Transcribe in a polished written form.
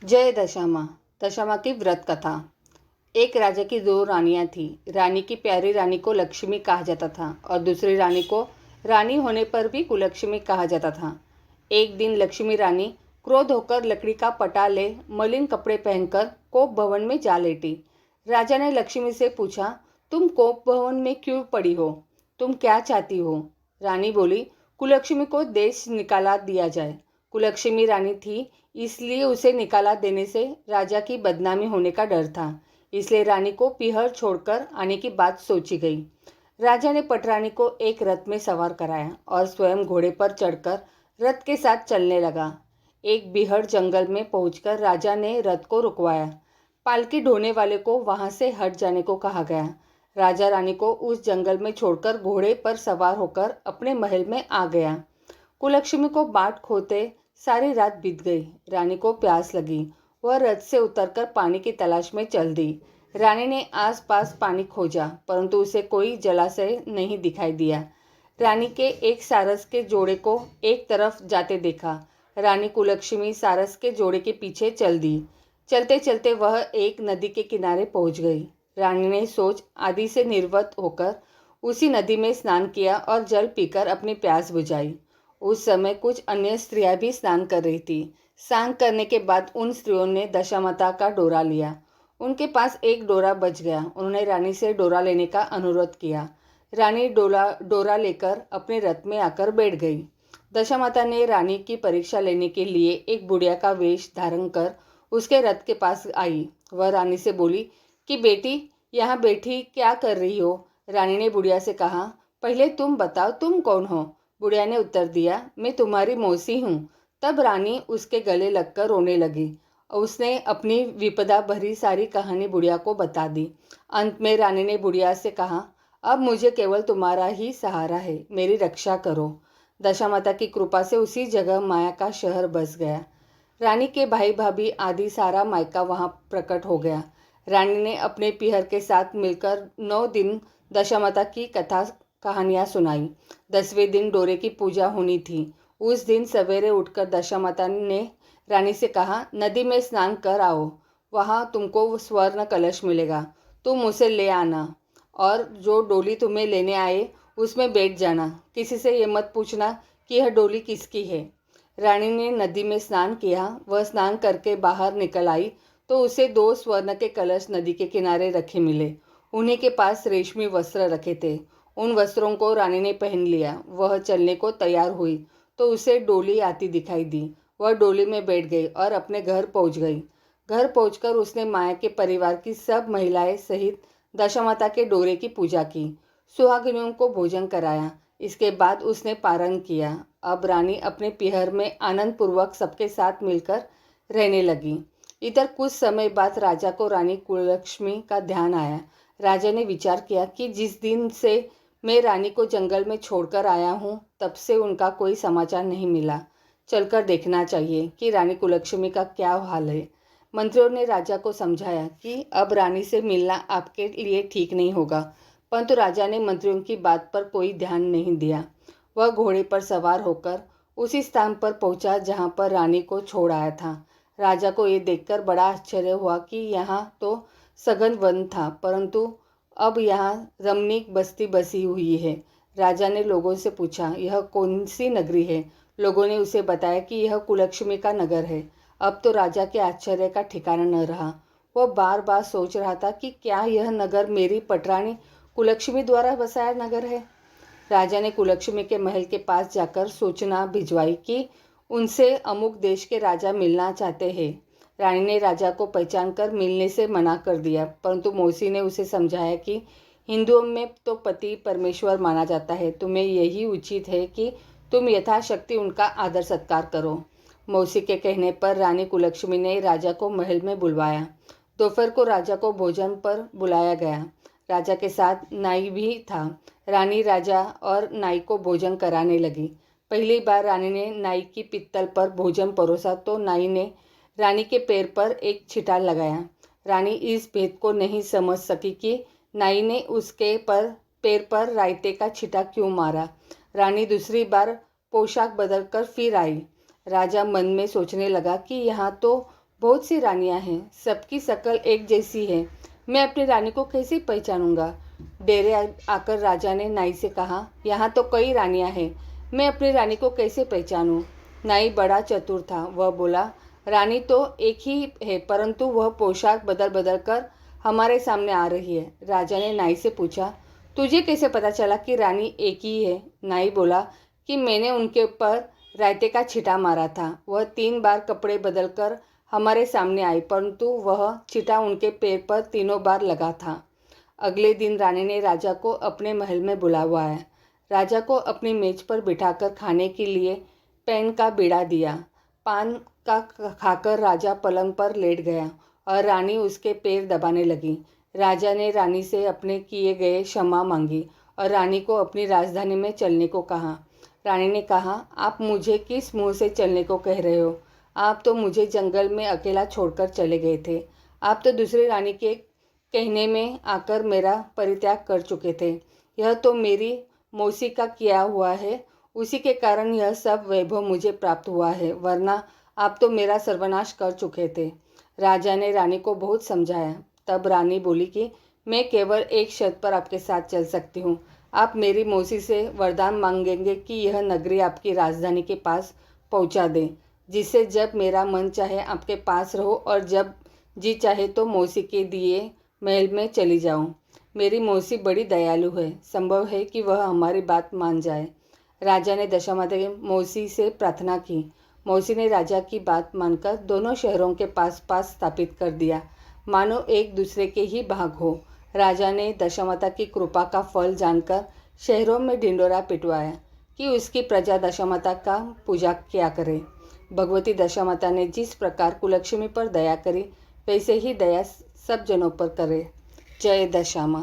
जय दशामा। दशामा की व्रत कथा। एक राजा की दो रानियां थीं। रानी की प्यारी रानी को लक्ष्मी कहा जाता था और दूसरी रानी को रानी होने पर भी कुलक्ष्मी कहा जाता था। एक दिन लक्ष्मी रानी क्रोध होकर लकड़ी का पटा ले मलिन कपड़े पहनकर कोप भवन में जा लेटी। राजा ने लक्ष्मी से पूछा, तुम कोप भवन में क्यों पड़ी हो? तुम क्या चाहती हो? रानी बोली, कुलक्ष्मी को देश निकाला दिया जाए। कुलक्ष्मी रानी थी, इसलिए उसे निकाला देने से राजा की बदनामी होने का डर था। इसलिए रानी को पीहर छोड़कर आने की बात सोची गई। राजा ने पटरानी को एक रथ में सवार कराया और स्वयं घोड़े पर चढ़कर रथ के साथ चलने लगा। एक बीहड़ जंगल में पहुंचकर राजा ने रथ को रुकवाया। पालकी ढोने वाले को वहां से हट जाने को कहा गया। राजा रानी को उस जंगल में छोड़कर घोड़े पर सवार होकर अपने महल में आ गया। कुलक्ष्मी को बाट खोते सारी रात बीत गई। रानी को प्यास लगी। वह रथ से उतरकर पानी की तलाश में चल दी। रानी ने आसपास पानी खोजा, परंतु उसे कोई जलाशय नहीं दिखाई दिया। रानी के एक सारस के जोड़े को एक तरफ जाते देखा। रानी कुलक्ष्मी सारस के जोड़े के पीछे चल दी। चलते चलते वह एक नदी के किनारे पहुंच गई। रानी ने सोच आदि से निर्वत होकर उसी नदी में स्नान किया और जल पीकर अपनी प्यास बुझाई। उस समय कुछ अन्य स्त्रियां भी स्नान कर रही थी। स्नान करने के बाद उन स्त्रियों ने दशामाता का डोरा लिया। उनके पास एक डोरा बच गया। उन्होंने रानी से डोरा लेने का अनुरोध किया। रानी डोरा लेकर अपने रथ में आकर बैठ गई। दशामाता ने रानी की परीक्षा लेने के लिए एक बुढ़िया का वेश धारण कर उसके रथ के पास आई। वह रानी से बोली कि बेटी, यहाँ बैठी क्या कर रही हो? रानी ने बुढ़िया से कहा, पहले तुम बताओ, तुम कौन हो? बुढ़िया ने उत्तर दिया, मैं तुम्हारी मौसी हूँ। तब रानी उसके गले लगकर रोने लगी। उसने अपनी विपदा भरी सारी कहानी बुढ़िया को बता दी। अंत में रानी ने बुढ़िया से कहा, अब मुझे केवल तुम्हारा ही सहारा है, मेरी रक्षा करो। दशामाता की कृपा से उसी जगह माया का शहर बस गया। रानी के भाई भाभी आदि सारा मायका वहां प्रकट हो गया। रानी ने अपने पीहर के साथ मिलकर 9 दिन दशामाता की कथा कहानियाँ सुनाई। 10वें दिन डोरे की पूजा होनी थी। उस दिन सवेरे उठकर दशामाता ने रानी से कहा, नदी में स्नान कर आओ, वहाँ तुमको स्वर्ण कलश मिलेगा, तुम उसे ले आना और जो डोली तुम्हें लेने आए उसमें बैठ जाना। किसी से ये मत पूछना कि यह डोली किसकी है। रानी ने नदी में स्नान किया। वह स्नान करके बाहर निकल आई तो उसे 2 स्वर्ण के कलश नदी के किनारे रखे मिले। उन्हीं के पास रेशमी वस्त्र रखे थे। उन वस्त्रों को रानी ने पहन लिया। वह चलने को तैयार हुई तो उसे डोली आती दिखाई दी। वह डोली में बैठ गई और अपने घर पहुंच गई। घर पहुंचकर उसने माया के परिवार की सब महिलाएं सहित दशामाता के डोरे की पूजा की। सुहागिनियों को भोजन कराया। इसके बाद उसने पारण किया। अब रानी अपने पीहर में आनंद पूर्वक सबके साथ मिलकर रहने लगी। इधर कुछ समय बाद राजा को रानी कुललक्ष्मी का ध्यान आया। राजा ने विचार किया कि जिस दिन से मैं रानी को जंगल में छोड़कर आया हूँ, तब से उनका कोई समाचार नहीं मिला। चलकर देखना चाहिए कि रानी कुलक्ष्मी का क्या हाल है। मंत्रियों ने राजा को समझाया कि अब रानी से मिलना आपके लिए ठीक नहीं होगा, परंतु राजा ने मंत्रियों की बात पर कोई ध्यान नहीं दिया। वह घोड़े पर सवार होकर उसी स्थान पर पहुंचा जहां पर रानी को छोड़ आया था। राजा को ये देखकर बड़ा आश्चर्य हुआ कि यहाँ तो सघन वन था, परंतु अब यहाँ रमणीक बस्ती बसी हुई है। राजा ने लोगों से पूछा, यह कौन सी नगरी है? लोगों ने उसे बताया कि यह कुलक्ष्मी का नगर है। अब तो राजा के आश्चर्य का ठिकाना न रहा। वह बार बार सोच रहा था कि क्या यह नगर मेरी पटरानी कुलक्ष्मी द्वारा बसाया नगर है। राजा ने कुलक्ष्मी के महल के पास जाकर सूचना भिजवाई कि उनसे अमुक देश के राजा मिलना चाहते हैं। रानी ने राजा को पहचान कर मिलने से मना कर दिया, परंतु मौसी ने उसे समझाया कि हिंदुओं में तो पति परमेश्वर माना जाता है, तुम्हें यही उचित है कि तुम यथाशक्ति उनका आदर सत्कार करो। मौसी के कहने पर रानी कुलक्ष्मी ने राजा को महल में बुलवाया। दोपहर को राजा को भोजन पर बुलाया गया। राजा के साथ नाई भी था। रानी राजा और नाई को भोजन कराने लगी। पहली बार रानी ने नाई की पित्तल पर भोजन परोसा तो नाई ने रानी के पैर पर एक छिटा लगाया। रानी इस भेद को नहीं समझ सकी कि नाई ने उसके पैर पर रायते का छिटा क्यों मारा। रानी दूसरी बार पोशाक बदलकर फिर आई। राजा मन में सोचने लगा कि यहाँ तो बहुत सी रानियां हैं, सबकी शक्ल एक जैसी है, मैं अपनी रानी को कैसे पहचानूंगा। डेरे आकर राजा ने नाई से कहा, यहाँ तो कई रानियां हैं, मैं अपनी रानी को कैसे पहचानूं। नाई बड़ा चतुर था, वह बोला, रानी तो एक ही है, परंतु वह पोशाक बदल बदल कर हमारे सामने आ रही है। राजा ने नाई से पूछा, तुझे कैसे पता चला कि रानी एक ही है। नाई बोला कि मैंने उनके ऊपर रायते का छिटा मारा था, वह 3 बार कपड़े बदलकर हमारे सामने आई, परंतु वह छिटा उनके पैर पर तीनों बार लगा था। अगले दिन रानी ने राजा को अपने महल में बुलाया। राजा को अपनी मेज पर बिठाकर खाने के लिए पैन का बीड़ा दिया। पान का खाकर राजा पलंग पर लेट गया और रानी उसके पैर दबाने लगी। राजा ने रानी से अपने किए गए क्षमा मांगी और रानी को अपनी राजधानी में चलने को कहा। रानी ने कहा, आप मुझे किस मुंह से चलने को कह रहे हो? आप तो मुझे जंगल में अकेला छोड़कर चले गए थे। आप तो दूसरी रानी के कहने में आकर मेरा परित्याग कर चुके थे। यह तो मेरी मौसी का किया हुआ है, उसी के कारण यह सब वैभव मुझे प्राप्त हुआ है, वरना आप तो मेरा सर्वनाश कर चुके थे। राजा ने रानी को बहुत समझाया। तब रानी बोली कि मैं केवल एक शर्त पर आपके साथ चल सकती हूँ। आप मेरी मौसी से वरदान मांगेंगे कि यह नगरी आपकी राजधानी के पास पहुँचा दें, जिससे जब मेरा मन चाहे आपके पास रहो और जब जी चाहे तो मौसी के दिए महल में चली जाऊं। मेरी मौसी बड़ी दयालु है, संभव है कि वह हमारी बात मान जाए। राजा ने दशामाता की मौसी से प्रार्थना की। मौसी ने राजा की बात मानकर दोनों शहरों के पास पास स्थापित कर दिया, मानो एक दूसरे के ही भाग हो। राजा ने दशामाता की कृपा का फल जानकर शहरों में ढिंडोरा पिटवाया कि उसकी प्रजा दशामाता का पूजा किया करे। भगवती दशामाता ने जिस प्रकार कुलक्ष्मी पर दया करी, वैसे ही दया सब जनों पर करे। जय दशामा।